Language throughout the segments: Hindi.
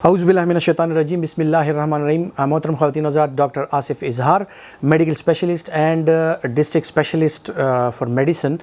औज़ुबिल्लाहिमिनश्शैतानिर्रजीम बिस्मिल्लाहिर्रहमानिर्रहीम। मोहतरम ख़वातीन हज़रात, डॉक्टर आसिफ़ इज़हार, medical specialist and district specialist for medicine,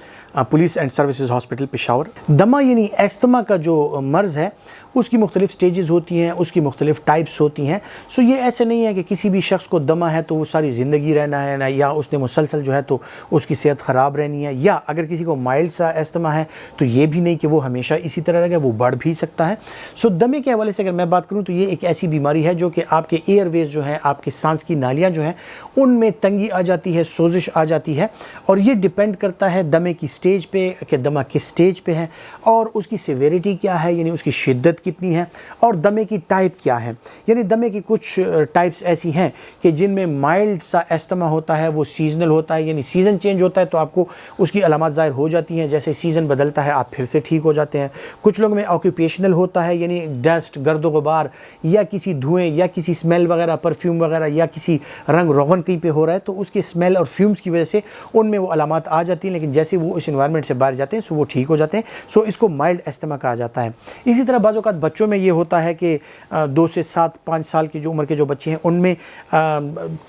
police and services hospital Peshawar. दमा यानी एस्थमा का जो मर्ज़ है उसकी मुख्तलिफ़ स्टेजेस होती हैं, उसकी मुख्तलिफ़ टाइप्स होती हैं। सो ये ऐसे नहीं है कि किसी भी शख्स को दमा है तो वो सारी ज़िंदगी रहना है ना, या उसने मुसलसल जो है तो उसकी सेहत ख़राब रहनी है, या अगर किसी को माइल्ड सा एस्थमा है तो ये भी नहीं कि वो हमेशा इसी तरह रहेगा, वो बढ़ भी सकता है। सो दमे के हवाले से अगर मैं बात करूँ तो ये एक ऐसी बीमारी है जो कि आपके एयरवेज जो हैं, आपके सांस की नालियाँ जो हैं उनमें तंगी आ जाती है, सोजिश आ जाती है, और ये डिपेंड करता है दमे की स्टेज पे कि दमा किस स्टेज पे है और उसकी सिवेरिटी क्या है, यानी उसकी शिद्दत कितनी है, और दमे की टाइप क्या है। यानी दमे की कुछ टाइप्स ऐसी हैं कि जिनमें माइल्ड सा एस्थमा होता है, वो सीजनल होता है, यानी सीज़न चेंज होता है तो आपको उसकी अलामत ज़ाहिर हो जाती हैं, जैसे सीज़न बदलता है आप फिर से ठीक हो जाते हैं। कुछ लोग में ऑक्यूपेशनल होता है, यानी डस्ट, गर्द गुबार या किसी धुएं या किसी स्मेल वगैरह, परफ्यूम वगैरह या किसी रंग रोगन कहीं पे हो रहा है तो उसके स्मेल और फ्यूम्स की वजह से उनमें वो अलामत आ जाती हैं, लेकिन जैसे वो इस इन्वायरमेंट से बाहर जाते हैं सो वो ठीक हो जाते हैं। सो इसको माइल्ड एस्थमा कहा जाता है। इसी तरह बाज़ औक़ात बच्चों में ये होता है कि 2 से 7-5 साल की जो उम्र के जो बच्चे हैं उनमें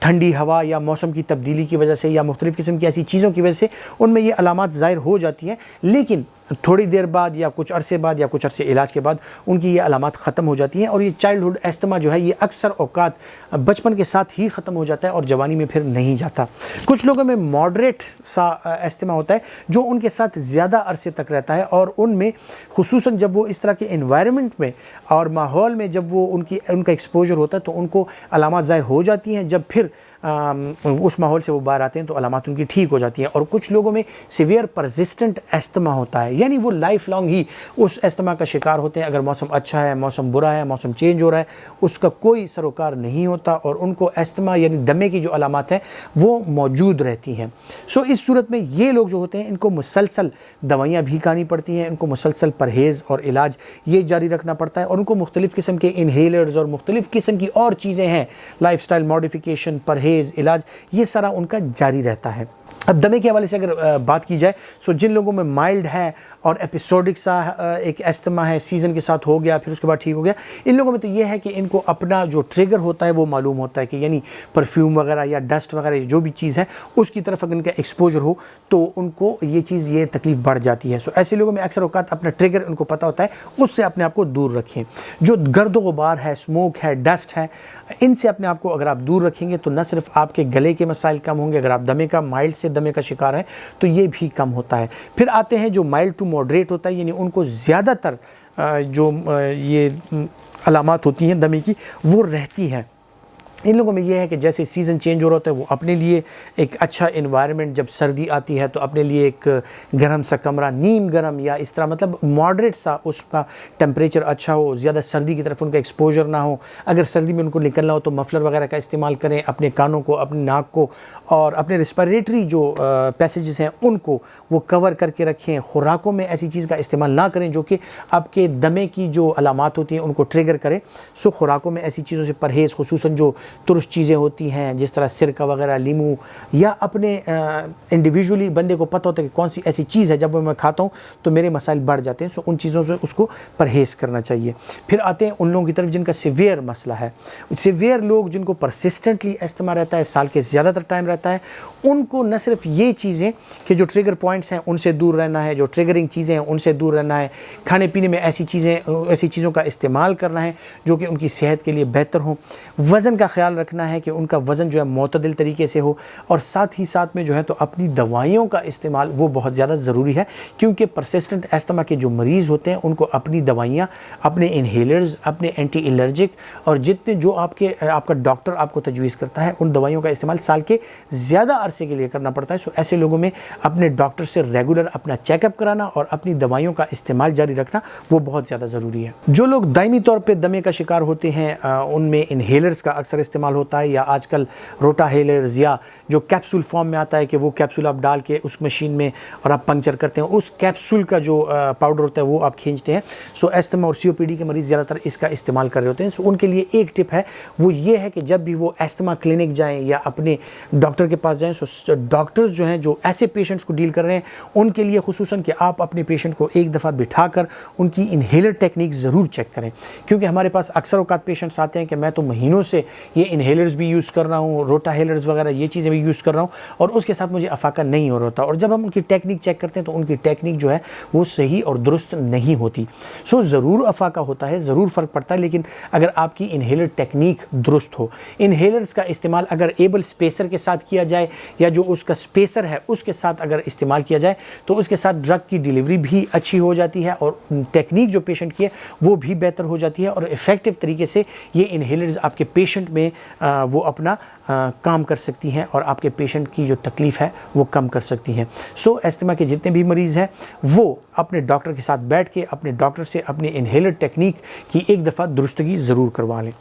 ठंडी हवा या मौसम की तब्दीली की वजह से या मुख्तलिफ़ किस्म की ऐसी चीज़ों की वजह से उनमें ये अलामत ज़ाहिर हो जाती हैं, लेकिन थोड़ी देर बाद या कुछ अरसे बाद या कुछ अरसे इलाज के बाद उनकी ये अलामत ख़त्म हो जाती हैं। और ये चाइल्डहुड एस्थमा जो है ये अक्सर औक़ात बचपन के साथ ही ख़त्म हो जाता है और जवानी में फिर नहीं जाता। कुछ लोगों में मॉडरेट सा एस्थमा होता है जो उनके साथ ज़्यादा अरसे तक रहता है, और उनमें खुसूसन जब वो इस तरह के इन्वायरमेंट में और माहौल में जब वो उनका एक्सपोजर होता है तो उनको अलामत ज़ाहिर हो जाती हैं। जब फिर उस माहौल से वो बाहर आते हैं तो अलामत उनकी ठीक हो जाती हैं। और कुछ लोगों में सीवियर परसिस्टेंट एस्थमा होता है, यानी वो लाइफ लॉन्ग ही उस एस्थमा का शिकार होते हैं। अगर मौसम अच्छा है, मौसम बुरा है, मौसम चेंज हो रहा है, उसका कोई सरोकार नहीं होता और उनको एस्थमा यानी दमे की जो अलामत हैं वो मौजूद रहती हैं। सो इस सूरत में ये लोग जो होते हैं इनको मुसलसल दवाइयाँ भी खानी पड़ती हैं, इनको मुसलसल परहेज़ और इलाज ये जारी रखना पड़ता है, और उनको मुख्तलिफ़ किस्म के इन्हेलर्स और मुख्तलिफ़ किस्म की और चीज़ें हैं, लाइफस्टाइल मॉडिफिकेशन, परहेज़, इलाज, ये सारा उनका जारी रहता है। अब दमे के हवाले से अगर बात की जाए सो जिन लोगों में माइल्ड है और एपिसोडिक सा एक एस्थमा है, सीज़न के साथ हो गया फिर उसके बाद ठीक हो गया, इन लोगों में तो ये है कि इनको अपना जो ट्रिगर होता है वो मालूम होता है कि यानी परफ्यूम वगैरह या डस्ट वगैरह जो भी चीज़ है उसकी तरफ अगर इनका एक्सपोजर हो तो उनको ये तकलीफ़ बढ़ जाती है। सो ऐसे लोगों में अक्सर औक़ात अपना ट्रिगर उनको पता होता है, उससे अपने आप को दूर रखें। जो गर्द गुबार है, स्मोक है, डस्ट है, इनसे अपने आप को अगर आप दूर रखेंगे तो न सिर्फ आपके गले के मसाइल कम होंगे, अगर आप दमे का माइल्ड से दमे का शिकार है तो ये भी कम होता है। फिर आते हैं जो माइल्ड टू मॉडरेट होता है, यानी उनको ज़्यादातर जो ये अलामत होती हैं दमे की वो रहती हैं। इन लोगों में ये है कि जैसे सीज़न चेंज हो रहा होता है वो अपने लिए एक अच्छा इन्वायरमेंट, जब सर्दी आती है तो अपने लिए एक गर्म सा कमरा, नीम गर्म या इस तरह मतलब मॉडरेट सा उसका टेम्परेचर अच्छा हो, ज़्यादा सर्दी की तरफ उनका एक्सपोजर ना हो। अगर सर्दी में उनको निकलना हो तो मफलर वगैरह का इस्तेमाल करें, अपने कानों को, अपनी नाक को और अपने रेस्पिरेटरी जो पैसेजेस हैं उनको वो कवर करके रखें। खुराकों में ऐसी चीज़ का इस्तेमाल ना करें जो कि आपके दमे की जो अलामत होती हैं उनको ट्रिगर करें। सो खुराकों में ऐसी चीज़ों से परहेज़, खुसूसन जो तुरश चीज़ें होती हैं जिस तरह सिरका वगैरह, लीमू, या अपने इंडिविजुअली बंदे को पता होता है कि कौन सी ऐसी चीज़ है जब वो मैं खाता हूँ तो मेरे मसाइल बढ़ जाते हैं। सो उन चीज़ों से उसको परहेज़ करना चाहिए। फिर आते हैं उन लोगों की तरफ जिनका सीवियर मसला है। सीवियर लोग जिनको परसिस्टेंटली एस्थमा रहता है, साल के ज़्यादातर टाइम रहता है, उनको न सिर्फ ये चीज़ें कि जो ट्रिगर पॉइंट्स हैं उनसे दूर रहना है, जो ट्रिगरिंग चीज़ें हैं उनसे दूर रहना है, खाने पीने में ऐसी चीज़ों का इस्तेमाल करना है जो कि उनकी सेहत के लिए बेहतर हो, वज़न का ख्याल रखना है कि उनका वज़न जो है मोतदिल तरीके से हो, और साथ ही साथ में जो है तो अपनी दवाइयों का इस्तेमाल वो बहुत ज़्यादा ज़रूरी है, क्योंकि परसिस्टेंट एस्थमा के जो मरीज़ होते हैं उनको अपनी दवाइयाँ, अपने इन्हेलर्स, अपने एंटी एलर्जिक और जितने जो आपका डॉक्टर आपको तजवीज़ करता है उन दवाइयों का इस्तेमाल साल के ज़्यादा अरसे के लिए करना पड़ता है। सो ऐसे लोगों में अपने डॉक्टर से रेगुलर अपना चेकअप कराना और अपनी दवाइयों का इस्तेमाल जारी रखना वो बहुत ज़्यादा ज़रूरी है। जो लोग दायमी तौर पर दमे का शिकार होते हैं उनमें इन्हेलर्स का अक्सर इस्तेमाल होता है, या आजकल रोटाहेलर्स, या जो कैप्सूल फॉर्म में आता है कि वो कैप्सूल आप डाल के उस मशीन में और आप पंक्चर करते हैं, उस कैप्सूल का जो पाउडर होता है वो आप खींचते हैं। सो एस्थमा और COPD के मरीज़ ज़्यादातर इसका इस्तेमाल कर रहे होते हैं। सो उनके लिए एक टिप है, वो ये है कि जब भी वो एस्थमा क्लिनिक जाएँ या अपने डॉक्टर के पास जाएँ, सो डॉक्टर्स जो हैं जो ऐसे पेशेंट्स को डील कर रहे हैं उनके लिए खुसूसन कि आप अपने पेशेंट को एक दफ़ा बिठाकर उनकी इन्हेलर टेक्निक ज़रूर चेक करें, क्योंकि हमारे पास अक्सर औकात पेशेंट्स आते हैं कि मैं तो महीनों से ये इन्हेलर्स भी यूज़ कर रहा हूँ, रोटाहेलर्स वगैरह ये चीज़ें भी यूज़ कर रहा हूँ, और उसके साथ मुझे अफाका नहीं हो रहा होता। और जब हम उनकी टेक्निक चेक करते हैं तो उनकी टेक्निक जो है वो सही और दुरुस्त नहीं होती। सो ज़रूर अफाका होता है, ज़रूर फ़र्क पड़ता है, लेकिन अगर आपकी इन्हेलर टेक्निक दुरुस्त हो, इन्हेलर्स का इस्तेमाल अगर एबल स्पेसर के साथ किया जाए या जो उसका स्पेसर है उसके साथ अगर इस्तेमाल किया जाए तो उसके साथ ड्रग की डिलीवरी भी अच्छी हो जाती है और टेक्निक जो पेशेंट की है वो भी बेहतर हो जाती है, और इफ़ेक्टिव तरीके से ये इन्हेलर्स आपके पेशेंट में वो अपना काम कर सकती हैं और आपके पेशेंट की जो तकलीफ़ है वो कम कर सकती हैं। सो एस्थमा के जितने भी मरीज़ हैं वो अपने डॉक्टर के साथ बैठ के अपने डॉक्टर से अपनी इन्हेलर टेक्निक की एक दफ़ा दुरुस्तगी ज़रूर करवा लें।